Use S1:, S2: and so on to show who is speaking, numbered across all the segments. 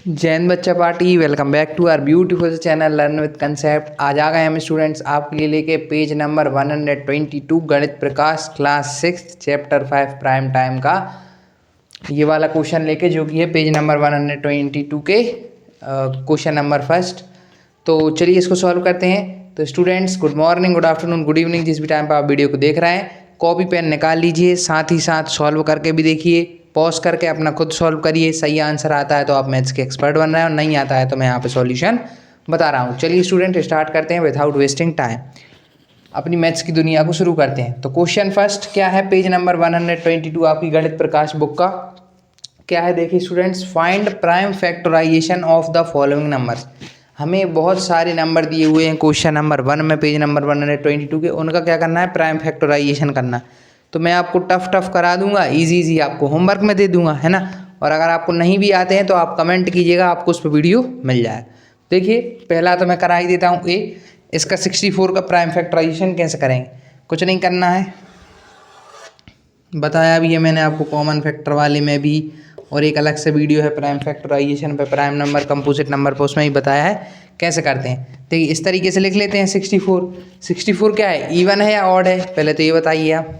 S1: जय हिंद बच्चा party, welcome back to our beautiful channel learn with concept. आज आ गए हम स्टूडेंट्स आपके लिए लेके पेज नंबर 122 गणित प्रकाश क्लास 6 चैप्टर 5 प्राइम टाइम का ये वाला क्वेश्चन लेके, जो कि है पेज नंबर 122 के क्वेश्चन नंबर फर्स्ट। तो चलिए इसको सॉल्व करते हैं। तो students good morning, good afternoon, good evening, जिस भी टाइम पर आप वीडियो को देख रहे हैं, कॉपी पेन निकाल लीजिए, साथ ही साथ सॉल्व करके भी देखिए, पॉज करके अपना खुद सॉल्व करिए। सही आंसर आता है तो आप मैथ्स के एक्सपर्ट बन रहे हैं, और नहीं आता है तो मैं यहाँ पे सॉल्यूशन बता रहा हूँ। चलिए स्टूडेंट स्टार्ट करते हैं विदाउट वेस्टिंग टाइम, अपनी मैथ्स की दुनिया को शुरू करते हैं। तो क्वेश्चन फर्स्ट क्या है, पेज नंबर 122 आपकी गणित प्रकाश बुक का क्या है, देखिए students, find prime factorisation of the following numbers. हमें बहुत सारे नंबर दिए हुए हैं क्वेश्चन नंबर 1 में, पेज नंबर 122 के, उनका क्या करना है, प्राइम फैक्टराइजेशन करना। तो मैं आपको टफ करा दूंगा, इजी आपको होमवर्क में दे दूंगा, है ना। और अगर आपको नहीं भी आते हैं तो आप कमेंट कीजिएगा, आपको उस पर वीडियो मिल जाए। देखिए पहला तो मैं करा ही देता हूँ ए, इसका 64 का प्राइम फैक्टराइजेशन कैसे करेंगे। कुछ नहीं करना है, बताया भी है मैंने आपको कॉमन फैक्टर वाले में भी, और एक अलग से वीडियो है प्राइम फैक्टराइजेशन पे, प्राइम नंबर कंपोजिट नंबर पे, उसमें ही बताया है कैसे करते हैं। देखिए इस तरीके से लिख लेते हैं 64 क्या है, इवन है या ऑड है, पहले तो ये बताइए आप।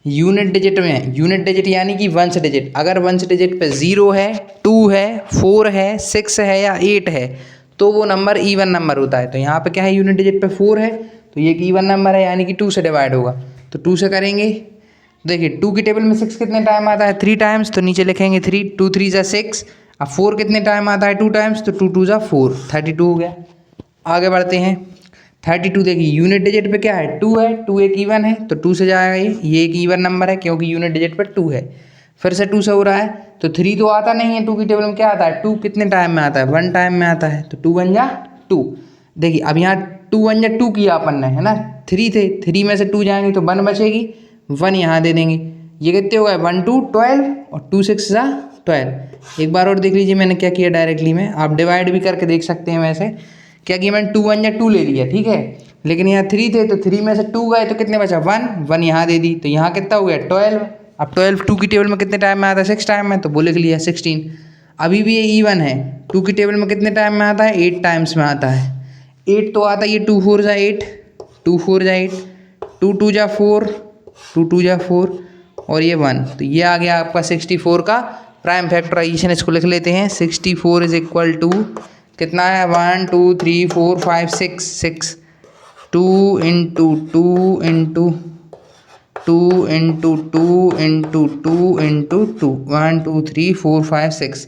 S1: यूनिट डिजिट में, यूनिट डिजिट यानी कि वंश डिजिट, अगर वंश डिजिट पे 0 है, 2 है, 4 है, 6 है या 8 है तो वो नंबर इवन नंबर होता है। तो यहाँ पे क्या है, यूनिट डिजिट पे 4 है तो ये एक इवन नंबर है, यानी कि 2 से डिवाइड होगा। तो 2 से करेंगे, देखिए 2 की टेबल में 6 कितने टाइम आता है, 3 टाइम्स, तो नीचे लिखेंगे 3, 2 3 ज़ा 6। अब 4 कितने टाइम आता है, 2 टाइम्स, तो 2 2 ज़ा 4, 32 हो गया। आगे बढ़ते हैं 32, देखिए यूनिट डिजिट पे क्या है, 2 है, 2 एक इवन है तो 2 से जाएगा, ये एक इवन नंबर है क्योंकि यूनिट डिजिट पे 2 है। फिर से 2 से हो रहा है, तो 3 तो आता नहीं है, 2 की टेबल में क्या आता है, 2 कितने टाइम में आता है, 1 टाइम में आता है, तो 2 1 जा 2। देखिए अब यहाँ 2 1 जा 2 किया अपन ने, है ना। 3 थे, 3 में से 2 जाएंगे तो 1 बचेगी, 1 यहाँ दे देंगे। ये कितने हो गए, 1 2 12 और 2 6 जा 12। एक बार और देख लीजिए मैंने क्या किया डायरेक्टली में, आप डिवाइड भी करके देख सकते हैं। वैसे क्या किया मैंने, 2 1 या 2 ले लिया, ठीक है, लेकिन यहाँ 3 थे तो 3 में से 2 गए तो कितने बचा, 1 यहाँ दे दी, तो यहाँ कितना हो गया 12। अब 12 2 की टेबल में कितने टाइम में आता है, 6 टाइम में, तो वो लिख लिया 16। अभी भी ये इवन है, 2 की टेबल में कितने टाइम में आता है, 8 टाइम्स में आता है। 8 तो आता है, ये 2 4 जा 8, 2 4 जा 8, 2 2 जा 4, 2 2 जा 4 और ये 1, तो ये आ गया आपका 64 का प्राइम फैक्टराइजेशन। इसको लिख लेते हैं, 64 इज इक्वल टू कितना है, 1 2 3 4 5 6, 2 into 2 into 2 into 2 into 2 into 2, 1 2 3 4 5 6।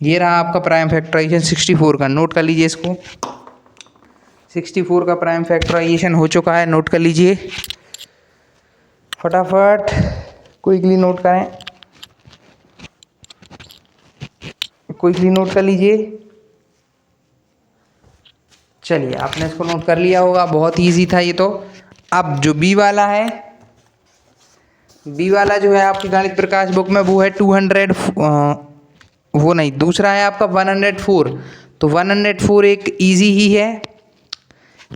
S1: ये रहा आपका प्राइम फैक्टराइजेशन 64 का। नोट कर लीजिए इसको, 64 का प्राइम फैक्टराइजेशन हो चुका है, नोट कर लीजिए फटाफट, क्विकली नोट करें, क्विकली नोट कर लीजिए। चलिए आपने इसको नोट कर लिया होगा, बहुत इजी था ये तो। अब जो बी वाला है, बी वाला जो है आपकी गणित प्रकाश बुक में, वो है 200, वो नहीं, दूसरा है आपका 104। तो 104 एक इजी ही है,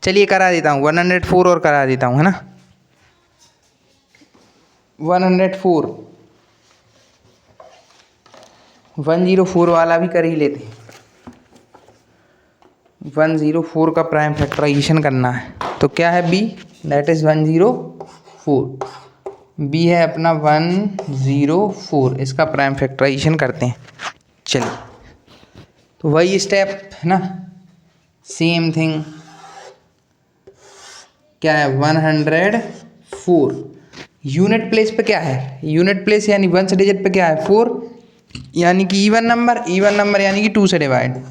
S1: चलिए करा देता हूँ 104 और करा देता हूँ, है ना। 104 104 वाला भी कर ही लेते हैं। 104 का प्राइम फैक्टराइजेशन करना है, तो क्या है बी, दैट इज़ 104। बी है अपना 104, इसका प्राइम फैक्टराइजेशन करते हैं। चलिए तो वही स्टेप है ना, सेम थिंग, क्या है 104। यूनिट प्लेस पे क्या है, यूनिट प्लेस यानी वंश डिजिट पे क्या है, 4, यानी कि इवन नंबर यानी कि 2 से डिवाइड।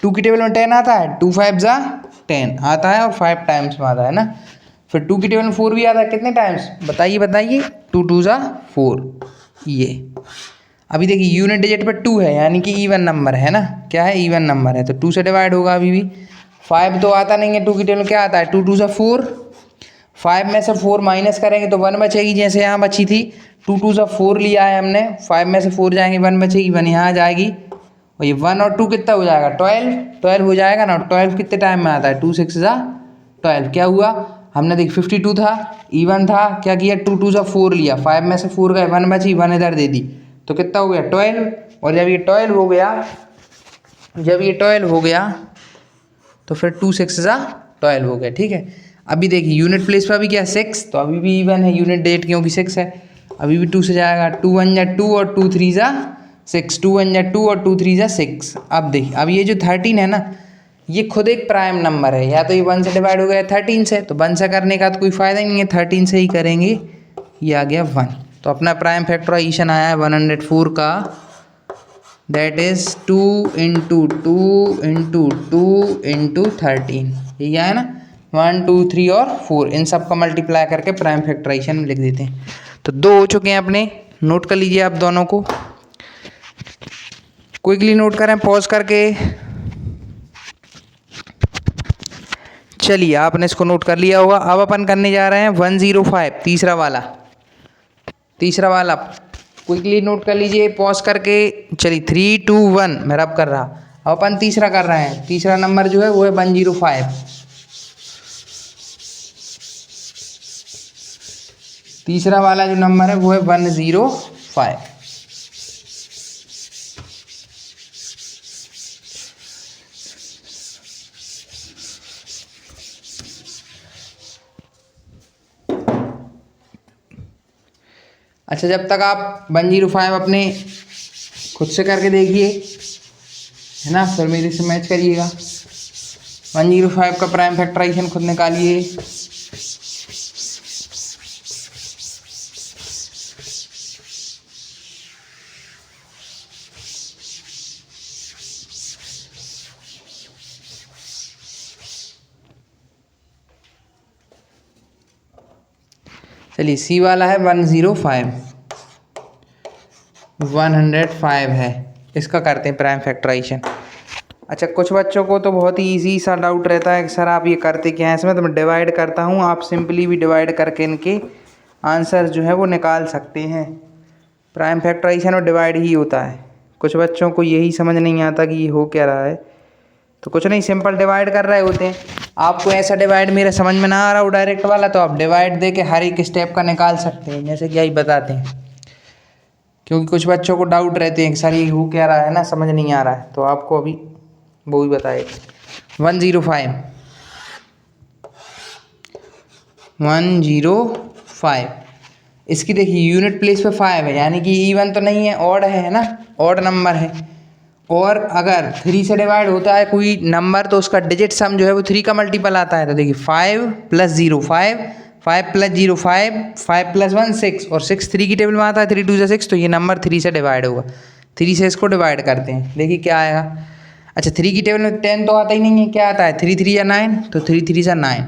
S1: 2 की टेबल में 10 आता है, 2 5 जा 10 आता है और 5 टाइम्स में आता है ना। फिर 2 की टेबल में 4 भी आता है, कितने टाइम्स बताइए, 2 2 जा 4। ये अभी देखिए यूनिट डिजिट पर 2 है, यानी कि इवन नंबर है ना, क्या है, इवन नंबर है, तो 2 से डिवाइड होगा अभी भी। 5 तो आता नहीं है, 2 की टेबल में क्या आता है, 2 2 जा 4, 5 में से 4 माइनस करेंगे तो 1 बचेगी, जैसे यहाँ बची थी। 2 2 जा 4 लिया है हमने, 5 में से 4 जाएंगे 1 बचेगी, 1 यहाँ आ जाएगी, और ये 1 और 2 कितना हो जाएगा, 12 हो जाएगा ना। 12 कितने टाइम में आता है, 2 6 जा 12। क्या हुआ, हमने देख 52 था, इवन था, क्या किया, 2 2 जा 4 लिया, 5 में से 4 गए, 1 बची, 1 इधर दे दी, तो कितना हो गया 12। और जब ये 12 हो गया, जब ये 12 हो गया तो फिर 2 6 12 हो गया। ठीक है, अभी देखिए यूनिट प्लेस पर अभी क्या 6, तो अभी भी इवन है, यूनिट डेट क्योंकि 6 है, अभी भी 2 से जाएगा। 2 1 जा 2 और 2 3 जा 6, 2 1 जा 2 और 2 3 जा 6। अब देखिए अब ये जो 13 है ना, ये खुद एक प्राइम नंबर है, या तो ये 1 से डिवाइड हो गया 13 से, तो 1 से करने का तो कोई फ़ायदा ही नहीं है, 13 से ही करेंगे, ये आ गया 1। तो अपना प्राइम फैक्टराइजेशन आया है 104 का, दैट इज़ 2 × 2 × 2 × 13, यही आया ना। 1 2 3 और 4 इन सब का मल्टीप्लाई करके प्राइम फैक्टराइजेशन में लिख देते हैं। तो 2 हो चुके हैं अपने, नोट कर लीजिए आप दोनों को, क्विकली नोट करें पॉज करके। चलिए आपने इसको नोट कर लिया होगा। अब अपन करने जा रहे हैं 105, तीसरा वाला क्विकली नोट कर लीजिए पॉज करके। चलिए 3 2 1 मैं रब कर रहा। अब अपन तीसरा कर रहे हैं, तीसरा नंबर जो है वो है 105। तीसरा वाला जो नंबर है वो है 105। अच्छा, जब तक आप 105 अपने खुद से करके देखिए, है ना, फिर मेरे से मैच करिएगा। 105 का प्राइम फैक्टराइजेशन खुद निकालिए। चलिए सी वाला है 105, 105 है, इसका करते हैं प्राइम फैक्टराइजेशन। अच्छा, कुछ बच्चों को तो बहुत ही ईजी सा डाउट रहता है कि सर आप ये करते क्या हैं इसमें, तो मैं डिवाइड करता हूँ, आप सिंपली भी डिवाइड करके इनके आंसर जो है वो निकाल सकते हैं। प्राइम फैक्टराइजेशन और डिवाइड ही होता है, कुछ बच्चों को यही समझ नहीं आता कि ये हो क्या रहा है, तो कुछ नहीं, सिंपल डिवाइड कर रहे होते हैं। आपको ऐसा डिवाइड मेरा समझ में ना आ रहा हो डायरेक्ट वाला, तो आप डिवाइड दे के हर एक स्टेप का निकाल सकते हैं, जैसे कि यही बताते हैं, क्योंकि कुछ बच्चों को डाउट रहते हैं कि सर ये हो क्या रहा है ना, समझ नहीं आ रहा है, तो आपको अभी वो भी बताएगा। 105 इसकी देखिए यूनिट प्लेस पे 5 है, यानी कि इवन तो नहीं है, ऑड है ना, ऑड नंबर है। और अगर 3 से डिवाइड होता है कोई नंबर तो उसका डिजिट सम जो है वो 3 का मल्टीपल आता है। तो देखिए 5 + 0 5, 5 + 0 5, 5 + 1 6, और 6 3 की टेबल में आता है, 3 2 जा 6, तो ये नंबर 3 से डिवाइड होगा। 3 से इसको डिवाइड करते हैं, देखिए क्या आएगा। अच्छा, 3 की टेबल में 10 तो आता ही नहीं है, क्या आता है, 3 3 या 9, तो 3 3 जा 9।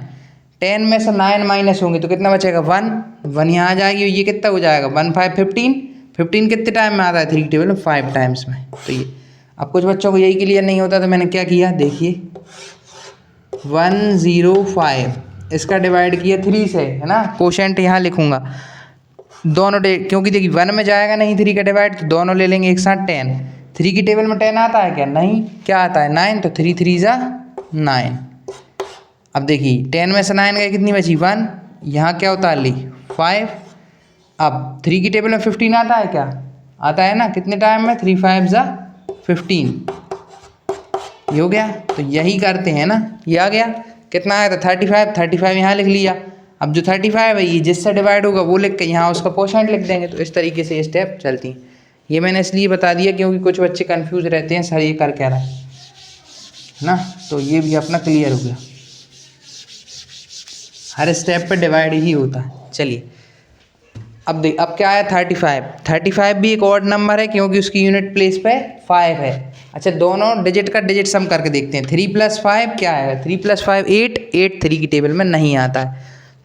S1: 10 में से 9 माइनस होंगे तो कितना बचेगा, 1 यहाँ आ जाएगी, ये कितना हो जाएगा, 1 5 15। 15 कितने टाइम में आता है 3 की टेबल में, 5 टाइम्स में। तो ये अब कुछ बच्चों को यही क्लियर नहीं होता, तो मैंने क्या किया, देखिए 105 इसका डिवाइड किया 3 से, है ना, कोशेंट यहाँ लिखूंगा दोनों क्योंकि देखिए 1 में जाएगा नहीं 3 का डिवाइड, तो दोनों ले लेंगे एक साथ। 10 3 की टेबल में 10 आता है क्या, नहीं, क्या आता है 9, तो 3 3 जा 9। अब देखिए 10 में से 9 गए, कितनी बची 1, यहाँ क्या उतार ली 5। अब 3 की टेबल में 15 आता है क्या, आता है ना, कितने टाइम में, 3 5 जा 15, ये हो गया। तो यही करते हैं ना, ये आ गया, कितना आया था 35, 35 यहाँ लिख लिया। अब जो 35 है ये जिससे डिवाइड होगा वो लिख के यहाँ उसका कोशेंट लिख देंगे। तो इस तरीके से ये स्टेप चलती हैं। ये मैंने इसलिए बता दिया क्योंकि कुछ बच्चे कंफ्यूज रहते हैं, सर ये कर क्या रहा है ना, तो ये भी अपना क्लियर हो गया, हर स्टेप पे डिवाइड ही होता है। चलिए अब अब क्या है 35 भी एक ऑड नंबर है क्योंकि उसकी यूनिट प्लेस पे 5 है। अच्छा, दोनों डिजिट का डिजिट सम करके देखते हैं। 3 + 5 क्या है, 3 + 5 8, 8 3 की टेबल में नहीं आता है,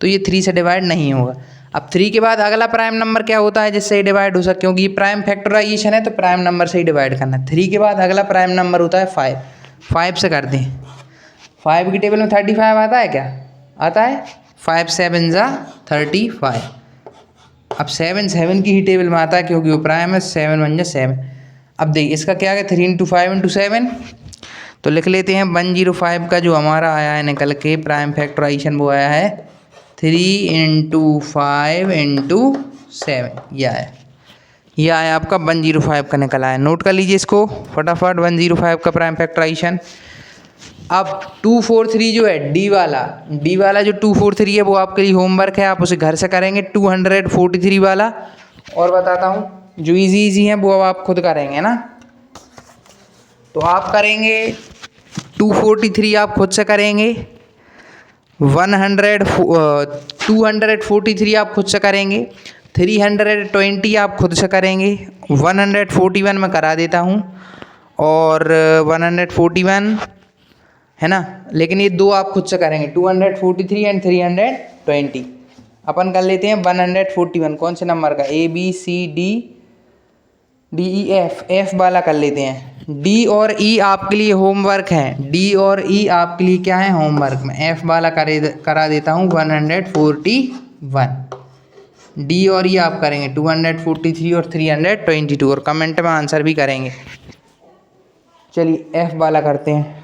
S1: तो ये 3 से डिवाइड नहीं होगा। अब 3 के बाद अगला प्राइम नंबर क्या होता है जिससे ये डिवाइड हो सके, क्योंकि ये प्राइम फैक्टराइजेशन है तो प्राइम नंबर से ही डिवाइड करना है। 3 के बाद अगला प्राइम नंबर होता है 5, 5 से करते हैं। 5 की टेबल में 35 आता है क्या, आता है, 5 7 जा 35। अब 7 7 की ही टेबल में आता है क्योंकि वो प्राइम है, 7 1 जा 7। अब देखिए इसका क्या है, 3 × 5 × 7, तो लिख लेते हैं 105 का जो हमारा आया है निकल के प्राइम फैक्टराइजेशन वो आया है 3 × 5 × 7, यह है। ये आया आपका 105 का निकला है। नोट कर लीजिए इसको फटाफट, 105 का प्राइम फैक्टराइजेशन। अब 243 जो है डी वाला जो 243 है वो आपके लिए होमवर्क है, आप उसे घर से करेंगे। 243 वाला और बताता हूँ जो इजी है वो अब आप खुद करेंगे ना। तो आप करेंगे 243 आप खुद से करेंगे, 243 आप खुद से करेंगे, 320 आप खुद से करेंगे, 141 मैं करा देता हूँ और 141 है ना, लेकिन ये दो आप खुद से करेंगे 243 एंड 320। अपन कर लेते हैं 141 कौन से नंबर का, ABCDEF, एफ वाला कर लेते हैं। डी और ई आपके लिए होमवर्क है, डी और ई आपके लिए क्या है होमवर्क में। एफ वाला करा देता हूँ 141, डी और ई आप करेंगे 243 और 322 और कमेंट में आंसर भी करेंगे। चलिए एफ वाला करते हैं।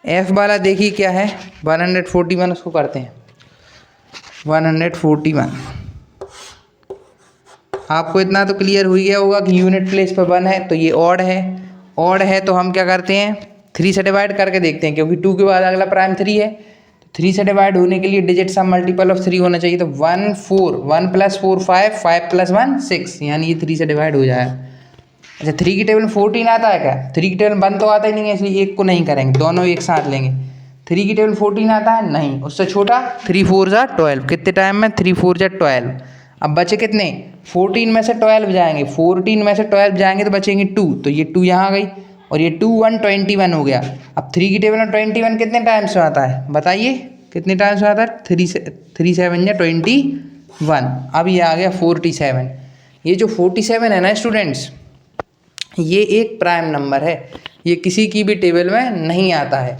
S1: एफ वाला देखिए क्या है 141, उसको करते हैं 141। आपको इतना तो क्लियर हो गया होगा कि यूनिट प्लेस पर 1 है तो ये ऑड है, ऑड है तो हम क्या करते हैं 3 से डिवाइड करके देखते हैं, क्योंकि 2 के बाद अगला प्राइम 3 है तो 3 से डिवाइड होने के लिए डिजिट सम मल्टीपल ऑफ 3 होना चाहिए। तो 1 4, 1 + 4 5, 5 + 1 6, यानी ये 3 से डिवाइड हो जाएगा। अच्छा 3 की टेबल में 14 आता है क्या, 3 की टेबल में 1 तो आता ही नहीं है, इसलिए एक को नहीं करेंगे, दोनों एक साथ लेंगे। 3 की टेबल 14 आता है नहीं, उससे छोटा 3 4 = 12, कितने टाइम में 3 4 = 12। अब बचे कितने 14 में से 12 जाएंगे, 14 में से 12 जाएंगे तो बचेंगे 2, तो ये 2 यहाँ आ गई और ये 2 1 21 हो गया। अब 3 की टेबल में 21 कितने टाइम्स में आता है बताइए, कितने टाइम्स में आता है 3 7 = 21। अब ये आ गया 47। ये जो 47 है ना स्टूडेंट्स, ये एक प्राइम नंबर है, ये किसी की भी टेबल में नहीं आता है।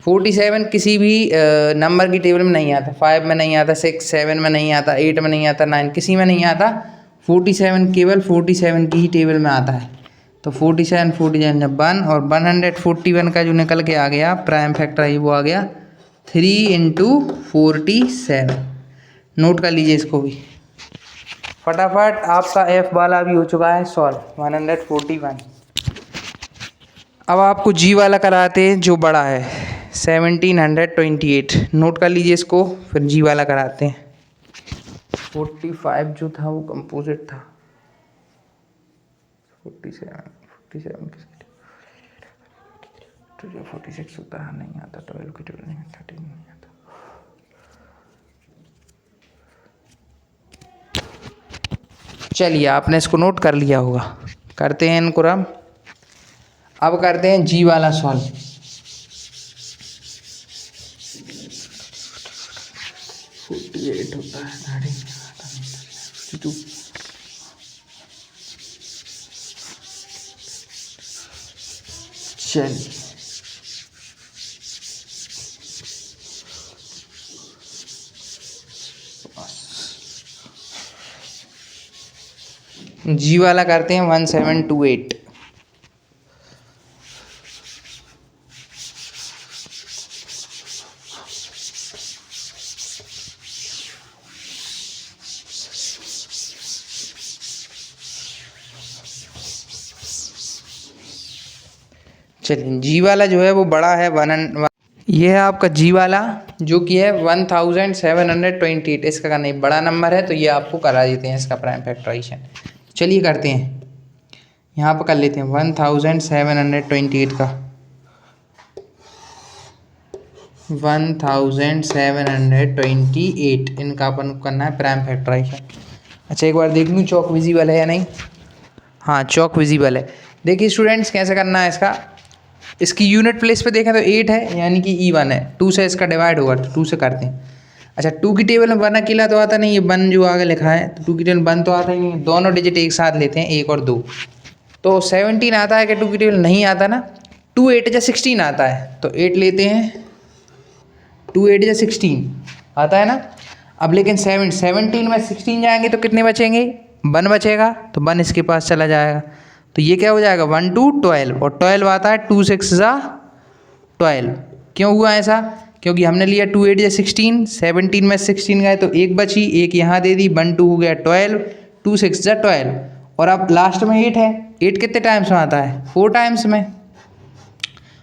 S1: 47 किसी भी नंबर की टेबल में नहीं आता, 5 में नहीं आता, 6 7 में नहीं आता, 8 में नहीं आता, 9 किसी में नहीं आता। 47 केवल 47 की ही टेबल में आता है। तो 47 47 जब 1 और 141 का जो निकल के आ गया प्राइम फैक्टर है वो आ गया 3 × 47। नोट कर लीजिए इसको भी फटाफट। आपका एफ वाला भी हो चुका है सॉल्व 141। अब आपको जी वाला कराते हैं जो बड़ा है 1728। नोट कर लीजिए इसको, फिर जी वाला कराते हैं। 45 जो था वो कंपोजिट था, 47 किसकी 46 होता है नहीं आता, 12 की टेबल नहीं, 13 नहीं आता। चलिए आपने इसको नोट कर लिया होगा, करते हैं इनको रम। अब करते हैं जी वाला सॉल्व। होता है चलिए जी वाला करते हैं 1728। चलिए जी वाला जो है वो बड़ा है ये है आपका जी वाला जो कि है 1728। इसका का नहीं बड़ा नंबर है तो ये आपको करा देते हैं इसका प्राइम फैक्टराइजेशन। चलिए करते हैं, यहाँ पर कर लेते हैं 1728 का 1728 इनका अपन को करना है प्राइम फैक्टराइजेशन। अच्छा एक बार देख लूँ चौक विजिबल है या नहीं। हाँ चौक विजिबल है। देखिए स्टूडेंट्स कैसे करना है इसका, इसकी यूनिट प्लेस पे देखें तो 8 है यानी कि E1 है, 2 से इसका डिवाइड होगा तो 2 से करते हैं। अच्छा 2 की टेबल में 1 अकेला तो आता नहीं, ये 1 जो आगे लिखा है तो 2 की टेबल में 1 तो आता ही नहीं, दोनों डिजिट एक साथ लेते हैं 1 और 2 तो 17 आता है कि 2 की टेबल नहीं आता ना। 2 8 = 16 आता है तो 8 लेते हैं, 2 8 = 16 आता है ना। अब लेकिन 17 में 16 जाएंगे तो कितने बचेंगे 1 बचेगा, तो 1 इसके पास चला जाएगा तो ये क्या हो जाएगा 1 2 12 और 12 आता है 2 6 = 12। क्यों हुआ ऐसा, क्योंकि हमने लिया 2 8 या 16, 17 में 16 गए तो एक बची, एक यहाँ दे दी, 1 2 हो गया 12, 2 6 जा 12, और अब लास्ट में 8 है। 8 कितने टाइम्स में आता है? 4 टाइम्स में,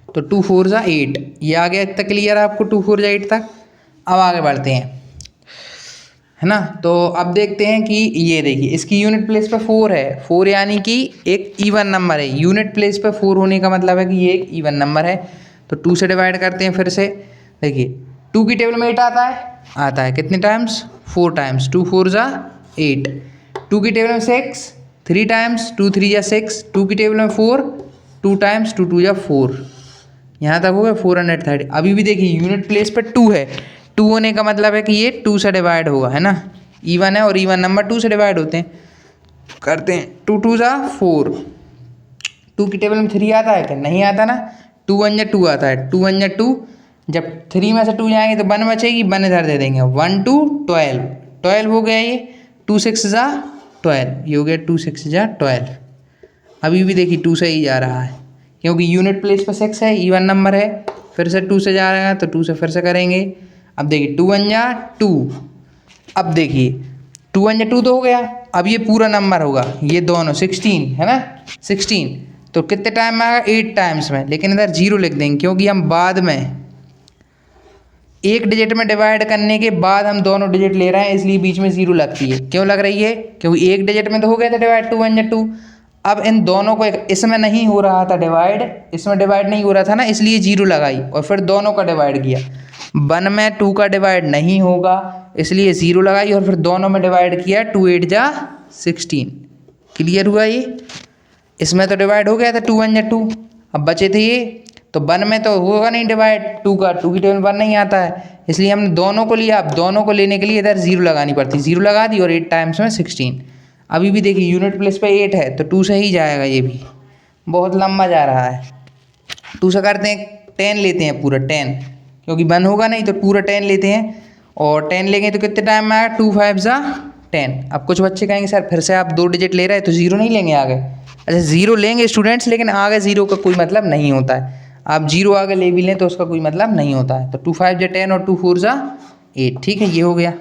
S1: तो 2 4 जा 8। ये आ गया इतना क्लियर है आपको 2 4 जा 8 तक। अब आगे बढ़ते हैं, है ना। तो अब देखते हैं कि ये देखिए इसकी यूनिट प्लेस पे 4 है, 4 यानी कि एक इवन नंबर है। यूनिट प्लेस पे 4 होने का मतलब है कि ये एक इवन नंबर है। तो 2 से डिवाइड करते हैं फिर से। देखिए 2 की टेबल में 8 आता है कितने टाइम्स? 4 टाइम्स। 2 4 जा 8। 2 की टेबल में 6 3 टाइम्स, 2 3 जा 6। 2 की टेबल में 4 2 टाइम्स, 2 2 जा 4। यहाँ तक हो गया 430। अभी भी देखिए यूनिट प्लेस पे 2 है, 2 होने का मतलब है कि ये 2 से डिवाइड होगा, है ना। इवन है और इवन नंबर 2 से डिवाइड होते हैं। करते हैं 2 2 जा 4। 2 की टेबल में 3 आता है क्या? नहीं आता ना। 2 1 जा 2 आता है, 2 1 जा 2। जब 3 में से 2 जाएंगे तो 1 बचेगी, 1 इधर दे देंगे। 1 2 12, 12 हो गया ये। 2 6 जा 12, ये हो गया 2 6 जा 12। अभी भी देखिए 2 से ही जा रहा है क्योंकि यूनिट प्लेस पर 6 है, इवन नंबर है। फिर से 2 से जा रहा है तो 2 से फिर से करेंगे। अब देखिए 2 1 जा 2। अब देखिए 2 1 जा 2 तो हो गया। अब ये पूरा नंबर होगा, ये दोनों 16 है ना, 16। तो कितने टाइम में आएगा? 8 टाइम्स में। लेकिन इधर 0 लिख देंगे क्योंकि हम बाद में एक डिजिट में डिवाइड करने के बाद हम दोनों डिजिट ले रहे हैं, इसलिए बीच में 0 लगती है। क्यों लग रही है? क्योंकि एक डिजिट में तो हो गया था डिवाइड, 2 1 जा 2। अब इन दोनों को इसमें नहीं हो रहा था डिवाइड, इसमें डिवाइड नहीं हो रहा था ना, इसलिए 0 लगाई और फिर दोनों का डिवाइड किया। 1 में 2 का डिवाइड नहीं होगा इसलिए 0 लगाई और फिर दोनों में डिवाइड किया। 2 8 जा 16। क्लियर हुआ ये? इसमें तो डिवाइड हो गया था 2 1 जा 2। अब बचे थे ये, तो 1 में तो होगा नहीं डिवाइड 2 का, 2 की टेबल में 1 नहीं आता है, इसलिए हमने दोनों को लिया। अब दोनों को लेने के लिए इधर 0 लगानी पड़ती, 0 लगा दी और 8 टाइम्स में 16। अभी भी देखिए यूनिट प्लेस पे 8 है तो 2 से ही जाएगा, ये भी बहुत लंबा जा रहा है। 2 से करते हैं 10 लेते हैं पूरा 10, क्योंकि 1 होगा नहीं तो पूरा 10 लेते हैं। और 10 लेंगे तो कितने टाइम में आएगा? 2 5 जा 10। अब कुछ बच्चे कहेंगे सर फिर से आप 2 डिजिट ले रहे हैं तो 0 नहीं लेंगे आगे। अच्छा 0 लेंगे स्टूडेंट्स, लेकिन आगे 0 का कोई मतलब नहीं होता है। आप 0 आगे ले भी लें तो उसका कोई मतलब नहीं होता है। तो 2 5 जा 10 और 2 4 जा 8। ठीक है, ये हो गया,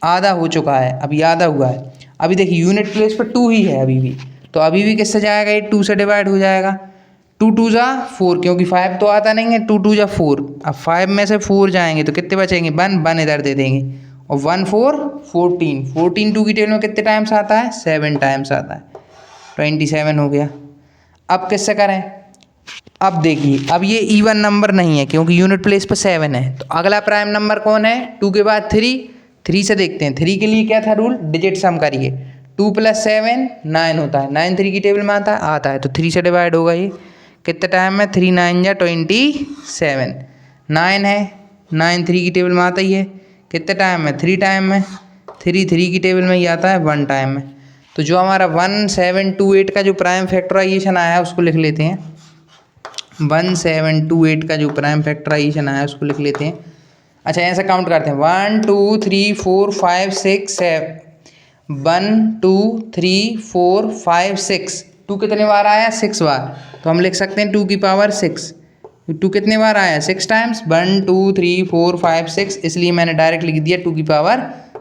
S1: आधा हो चुका है, अभी आधा हुआ है। अभी देखिए यूनिट प्लेस पर 2 ही है अभी भी, तो अभी भी किससे जाएगा? ये 2 से डिवाइड हो जाएगा। 2 2 जा 4, क्योंकि 5 तो आता नहीं है। 2 2 जा 4। अब 5 में से 4 जाएंगे तो कितने बचेंगे? 1 1 इधर दे देंगे और 1 4 14। 14 2 की टेबल में कितने टाइम्स आता है? 7 टाइम्स आता है, 27 हो गया। अब किससे करें? अब देखिए अब ये इवन नंबर नहीं है क्योंकि यूनिट प्लेस पर 7 है, तो अगला प्राइम नंबर कौन है? 2 के बाद 3। 3 से देखते हैं, 3 के लिए क्या था रूल? डिजिट सम करिए। 2 + 7 9 होता है, 9 3 की टेबल में आता है तो 3 से डिवाइड होगा। ये कितने टाइम में? 3 9 जा 27। 9 है, 9 3 की टेबल में आता ही है, कितने टाइम में? 3 टाइम में। 3 3 की टेबल में ही आता है 1 टाइम में। तो जो हमारा 1728 का जो प्राइम फैक्टराइजेशन आया है उसको लिख लेते हैं। 1728 का जो प्राइम फैक्टराइजेशन आया है उसको लिख लेते हैं। अच्छा ऐसा काउंट करते हैं, 1 2 3 4 5 6 7। 1 2 3 4 5 6। 2 कितने बार आया? 6 बार, तो हम लिख सकते हैं 2 की पावर 6। 2 कितने बार आया? 6 टाइम्स। 1 2 3 4 5 6, इसलिए मैंने डायरेक्ट लिख दिया 2 की पावर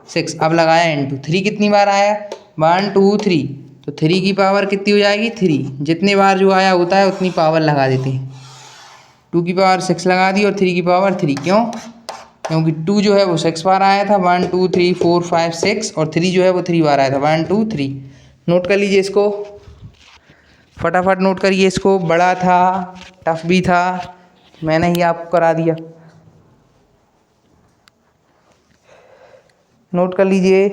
S1: 6। अब लगाया इंटू। 3 कितनी बार आया? 1 2 3, तो 3 की पावर कितनी हो जाएगी? 3। जितने बार जो आया होता है उतनी पावर लगा देते हैं। 2 की पावर 6 लगा दी और 3 की पावर 3। क्यों? क्योंकि 2 जो है वो 6 बार आया था, 1 2 3 4 5 6, और 3 जो है वो 3 बार आया था, 1 2 3। नोट कर लीजिए इसको, फटाफट नोट करिए इसको। बड़ा था, टफ भी था, मैंने ही आपको करा दिया। नोट कर लीजिए।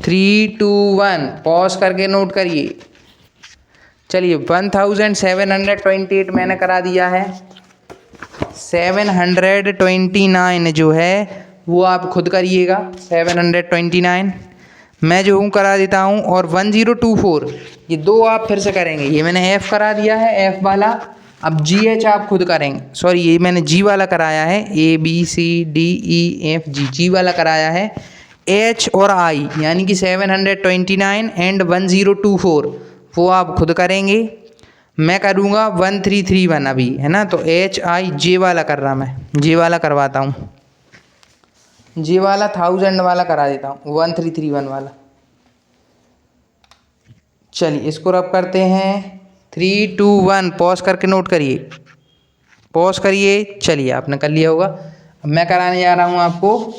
S1: थ्री टू वन, पॉज करके नोट करिए। चलिए 1728 मैंने करा दिया है। 729 जो है वो आप खुद करिएगा। 729 मैं जो हूँ करा देता हूँ, और 1024 ये दो आप फिर से करेंगे। ये मैंने एफ करा दिया है, एफ वाला। अब जी एच आप खुद करेंगे, सॉरी ये मैंने जी वाला कराया है, ABCDEF जी वाला कराया है। एच और आई यानी कि 729 एंड 1024 वो आप खुद करेंगे। मैं करूँगा 1331 अभी, है ना। तो HI वाला कर रहा, मैं जे वाला करवाता हूँ, जे वाला 1000 वाला करा देता हूँ, 1331 वाला। चलिए इसको रब करते हैं 3 2 1, पॉज करके नोट करिए, पॉज करिए। चलिए आपने कर लिया होगा। अब मैं कराने जा रहा हूँ आपको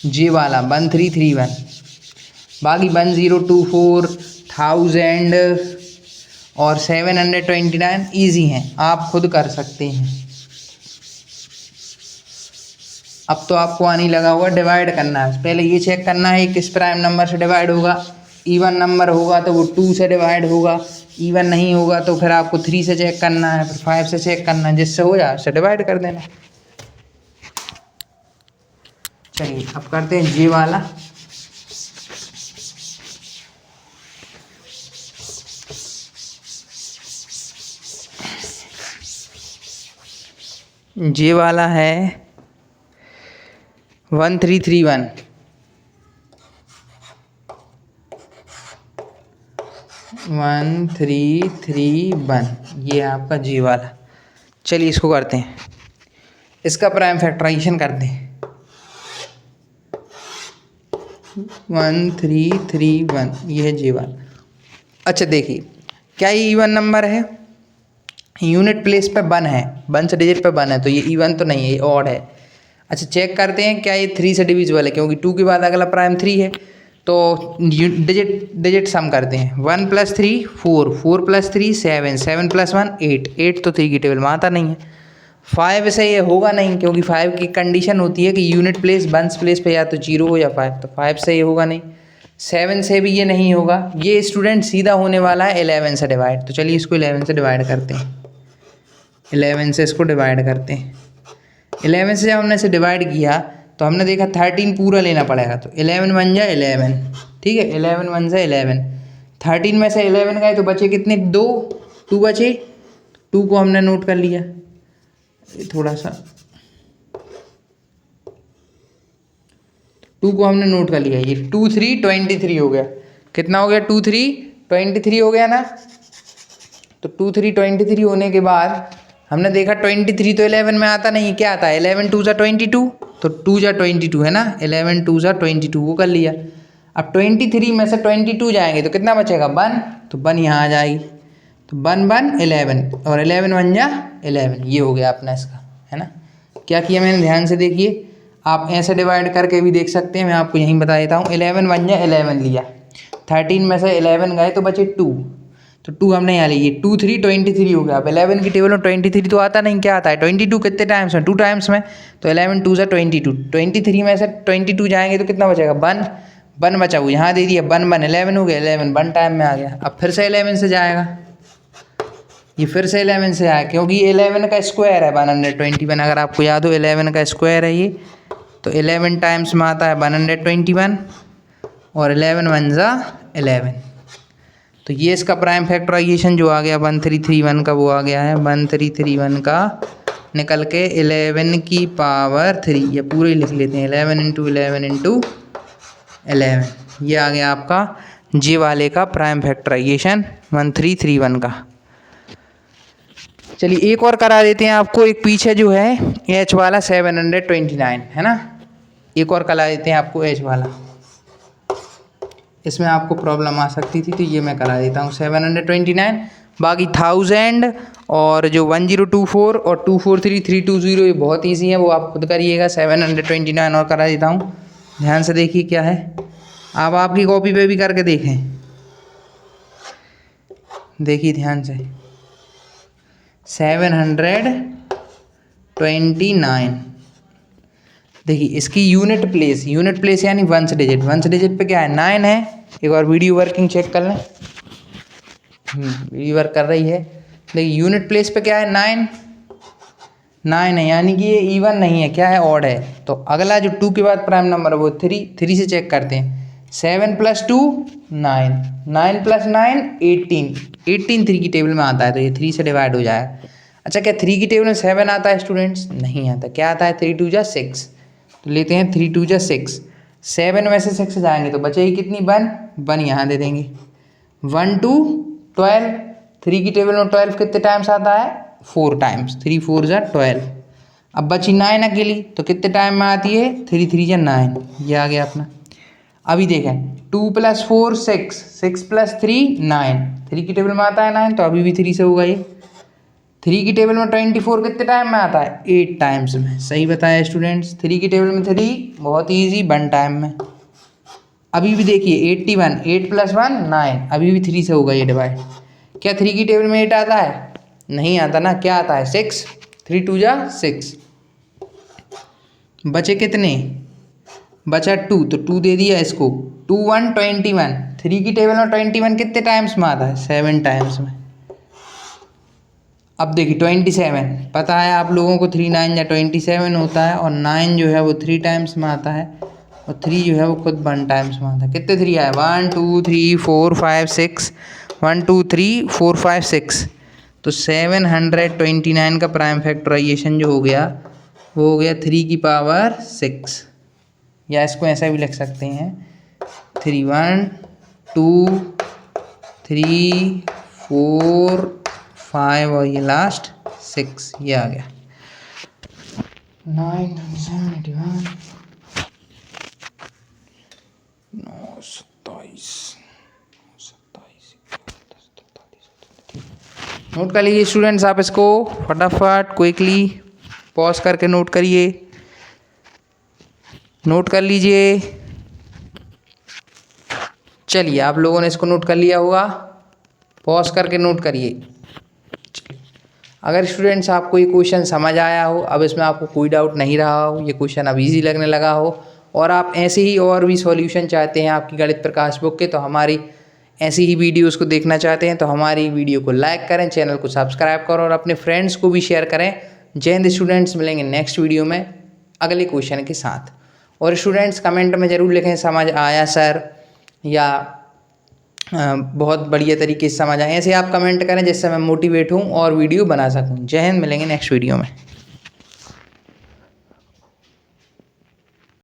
S1: जे वाला 1331। बाकी 1024, 1000 और 729 ईजी हैं, आप खुद कर सकते हैं। अब तो आपको आने लगा होगा डिवाइड करना है। पहले ये चेक करना है किस प्राइम नंबर से डिवाइड होगा। इवन नंबर होगा तो वो 2 से डिवाइड होगा, इवन नहीं होगा तो फिर आपको 3 से चेक करना है, फिर 5 से चेक करना है, जिससे हो जाए उससे डिवाइड कर देना। चलिए अब करते हैं जे वाला। जे वाला है 1331। 1331 ये आपका जे वाला। चलिए इसको करते हैं, इसका प्राइम फैक्टराइजेशन करते हैं। 1331 ये है जे वाला। अच्छा देखिए, क्या ये इवन नंबर है? यूनिट प्लेस पे 1 है, 1 से डिजिट पे 1 है, तो ये इवन तो नहीं है, ये ऑड है। अच्छा चेक करते हैं क्या ये 3 से डिविजिबल है, क्योंकि 2 के बाद अगला प्राइम 3 है। तो डिजिट सम करते हैं। 1 + 3 4, 4 + 3 7, 7 + 1 8, 8 तो 3 की टेबल में आता नहीं है। 5 से ये होगा नहीं, क्योंकि 5 की कंडीशन होती है कि यूनिट प्लेस वंस प्लेस पे या तो 0 हो या 5, तो 5 से ये होगा नहीं। 7 से भी ये नहीं होगा। ये स्टूडेंट सीधा होने वाला है 11 से डिवाइड। तो चलिए इसको 11 से डिवाइड करते हैं, 11 से इसको डिवाइड करते हैं। 11 से जब हमने इसे डिवाइड किया तो हमने देखा 13 पूरा लेना पड़ेगा, तो 11 बन जाए 11, ठीक है, 11 बन जाए 11। 13 में से 11 गए तो बचे कितने? 2 बचे। 2 को हमने नोट कर लिया, थोड़ा सा 2 को हमने नोट कर लिया। ये 2 3 23 हो गया। कितना हो गया? 2 3 23 हो गया ना। तो 2 3 23 होने के बाद हमने देखा 23 तो 11 में आता नहीं, क्या आता है? 11 2 22, तो 2 22 है ना, 11 2 22 वो कर लिया। अब 23 में से 22 जाएंगे तो कितना बचेगा? 1, तो 1 यहाँ आ जाएगी, तो 1 1 11 और 11 बन जा 11। ये हो गया अपना इसका, है ना। क्या किया मैंने? ध्यान से देखिए, आप ऐसे डिवाइड करके भी देख सकते हैं, मैं आपको यहीं बता देता हूँ। 11 बन जा 11 लिया, 13 में से 11 गए तो बचे 2, तो 2 हमने यहाँ ली। 2 3 23 हो गया। अब 11 की टेबल में 23 तो आता नहीं, क्या आता है? 22 कितने टाइम्स में? 2 टाइम्स में, तो 11 2 22। 23 में से 22 जाएंगे तो कितना बचेगा? 1 बचा, वो यहाँ दे दिया, 1 1 11 हो गया, 11 1 टाइम में आ गया। अब फिर से 11 से जाएगा, ये फिर से 11 से आया, क्योंकि 11 का स्क्वायर है 121। अगर आपको याद हो 11 का स्क्वायर है ये, तो 11 टाइम्स में आता है 121 और 11 1 जा 11। तो ये इसका प्राइम फैक्टराइजेशन जो आ गया 1331 का, वो आ गया है 1331 का निकल के 11 की पावर 3। ये पूरे ही लिख लेते हैं, 11 × 11 × 11। ये आ गया आपका जे वाले का प्राइम फैक्टराइजेशन 1331 का। चलिए एक और करा देते हैं आपको, एक पीछे जो है एच वाला 729 है ना, एक और करा देते हैं आपको एच वाला। इसमें आपको प्रॉब्लम आ सकती थी, तो ये मैं करा देता हूँ 729। बाकी 1000 और जो 1024 और 243 320 ये बहुत ईजी है, वो आप खुद करिएगा। 729 और करा देता हूँ, ध्यान से देखिए क्या है। आप आपकी कॉपी पे भी करके देखें, देखिए ध्यान से। 729, देखिए इसकी यूनिट प्लेस यानी वंस डिजिट पे क्या है? 9 है। एक बार वीडियो वर्किंग चेक कर लें, वीडियो वर्क कर रही है। देखिए यूनिट प्लेस पे क्या है? 9 है, यानी कि ये इवन नहीं है, क्या है? ऑड है। तो अगला जो 2 के बाद प्राइम नंबर है वो 3 से चेक करते हैं। 7 + 2 9, 9 + 9 18, 3 की टेबल में आता है, तो ये 3 से डिवाइड हो जाएगा। अच्छा क्या 3 की टेबल में 7 आता है स्टूडेंट्स? नहीं आता। क्या आता है? 3 2 जा 6, तो लेते हैं 3 2 जा 6। 7 में से 6 जाएंगे तो बचेगी कितनी? 1 यहाँ दे देंगे। 1 2 12, 3 की टेबल में 12 कितने टाइम्स आता है? 4 टाइम्स। 3 4 जा 12। अब बची 9 अकेली, तो कितने टाइम में आती है? 3 3 जा 9। ये आ गया अपना। अभी देखें 2 + 4 6, 6 + 3 9। 3 की टेबल में आता है 9, तो अभी भी 3 से होगा ये। 3 की टेबल में 24 कितने टाइम में आता है? 8 टाइम्स में। सही बताया स्टूडेंट्स। 3 की टेबल में 3 बहुत ईजी, 1 टाइम में। अभी भी देखिए 81, 8 + 1 9, अभी भी 3 से होगा ये डिवाइड। क्या 3 की टेबल में 8 आता है? नहीं आता ना। क्या आता है? 6। 3 2 जा 6। बचे कितने? बचा 2, तो 2 दे दिया इसको। 2 1 21। 3 की टेबल में 21 कितने टाइम्स में आता है? 7 टाइम्स में। अब देखिए 27, पता है आप लोगों को 3 9 या 27 होता है, और 9 जो है वो 3 टाइम्स में आता है, और 3 जो है वो खुद 1 टाइम्स में आता है। कितने 3 आए? 1 2 3 4 5 6, 1 2 3 4 5 6। तो 729 का प्राइम फैक्टराइजेशन जो हो गया वो हो गया 3 की पावर 6, या इसको ऐसा भी लिख सकते हैं 3 1 2 3 4 5 और ये लास्ट 6, ये आ गया 9 7 81 9 27। नोट कर लीजिए स्टूडेंट्स, आप इसको फटाफट क्विकली पॉज करके नोट करिए, नोट कर लीजिए। चलिए आप लोगों ने इसको नोट कर लिया होगा, पॉज करके नोट करिए। अगर स्टूडेंट्स आपको ये क्वेश्चन समझ आया हो, अब इसमें आपको कोई डाउट नहीं रहा हो, ये क्वेश्चन अब इजी लगने लगा हो, और आप ऐसे ही और भी सॉल्यूशन चाहते हैं आपकी गणित प्रकाश बुक के, तो हमारी ऐसी ही वीडियोस को देखना चाहते हैं, तो हमारी वीडियो को लाइक करें, चैनल को सब्सक्राइब करें और अपने फ्रेंड्स को भी शेयर करें। जय हिंद स्टूडेंट्स, मिलेंगे नेक्स्ट वीडियो में अगले क्वेश्चन के साथ। और स्टूडेंट्स कमेंट में ज़रूर लिखें समझ आया सर, या बहुत बढ़िया तरीके से समझ आए। ऐसे आप कमेंट करें जिससे मैं मोटिवेट हूँ और वीडियो बना सकूँ। जय हिंद, मिलेंगे नेक्स्ट वीडियो में।